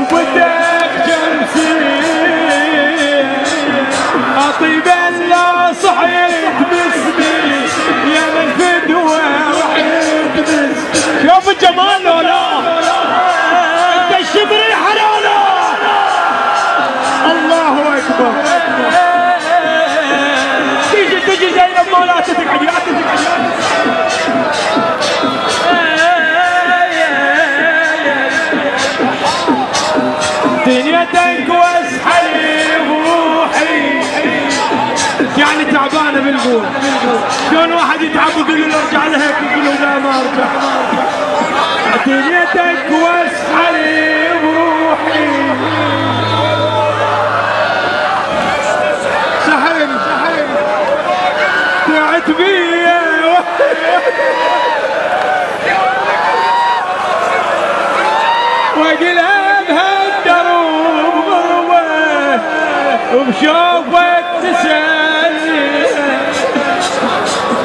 رقبتك شمسية أطيب لا صحيت باسمي يا من فدوة وحيد باسمي. شوف الجمال لولا انت الشبري حلاله. الله اكبر. تجي زينب ما لا تتقعد لا تتقعد. دنيتك واسحلي بروحي يعني تعبانه بالقول. شلون واحد يتعب ويقول له ارجع لهيك يقول له لا ما ارجع. دنيتك واسحلي بروحي سحر تعت بيا واقلها بهالدروب غربه وبشوفك تسالني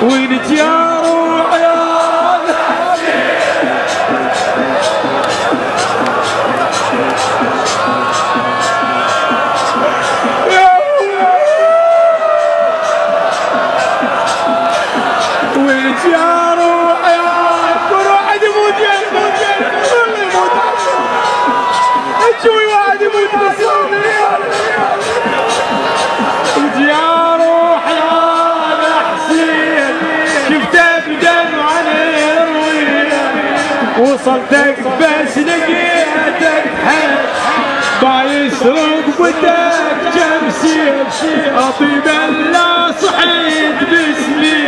وينك يا روح يا وينك يا روح يا كل واحد يموت يموت يموت شوي واحد يموت بسوني يا روح يا حسين شفته بدمع الرويه وصلتك بس لقيتك حد بايس رقبتك جمسير اطيب لا صحيت باسمي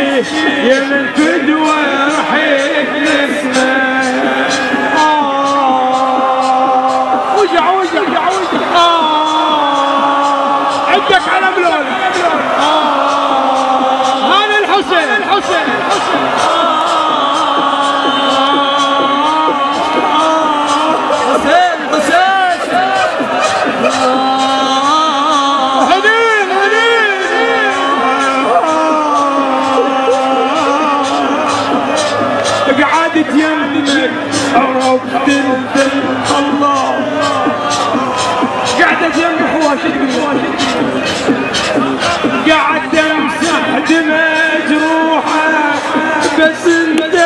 يا من فدوه رحيت لاسمك. وجع عندك على ملون. هذا الحسين حسين قعدت يمك عرفت الدم الله قعدت يمك خواشك قعدت امسح دمى جروحه بس انت لا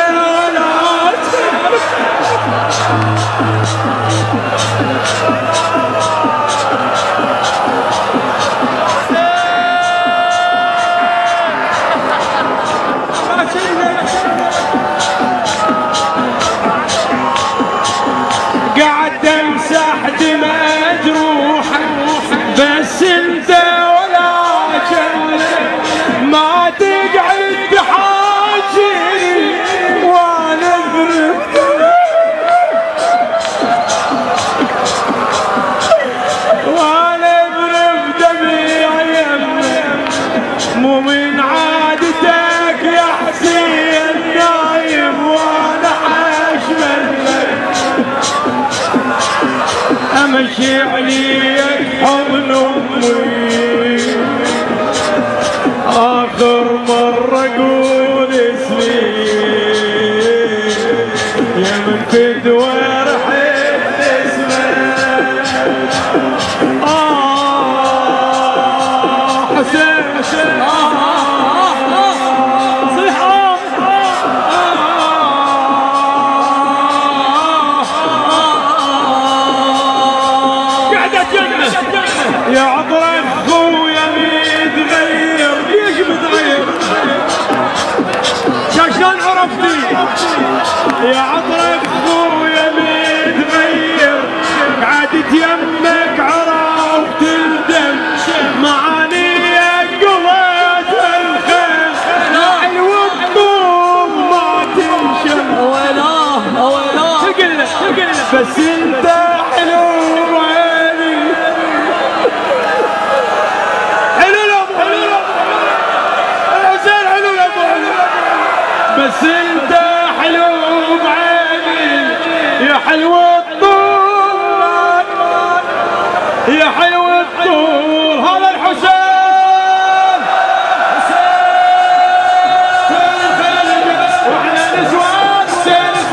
قعدت امسح دمى جروحه بس انت ولا جنة ما تقعد تحاجيني وانا برف دمي يمك مو من عادتك يا حسين نايم وانا حاشملك امشي عليك حضن امي اخر مرة قول اسمي يا من فدوة رحت اسمك. حسين صيح قعدت يا عطرك خويا متغير. ليش متغير؟ شلون عرفتي؟ يا عطرك خويا متغير قعدت يمك عرفت الدم معاني قضيت الخير حلو الطوب ما تنشم. ويناه تقل بس انت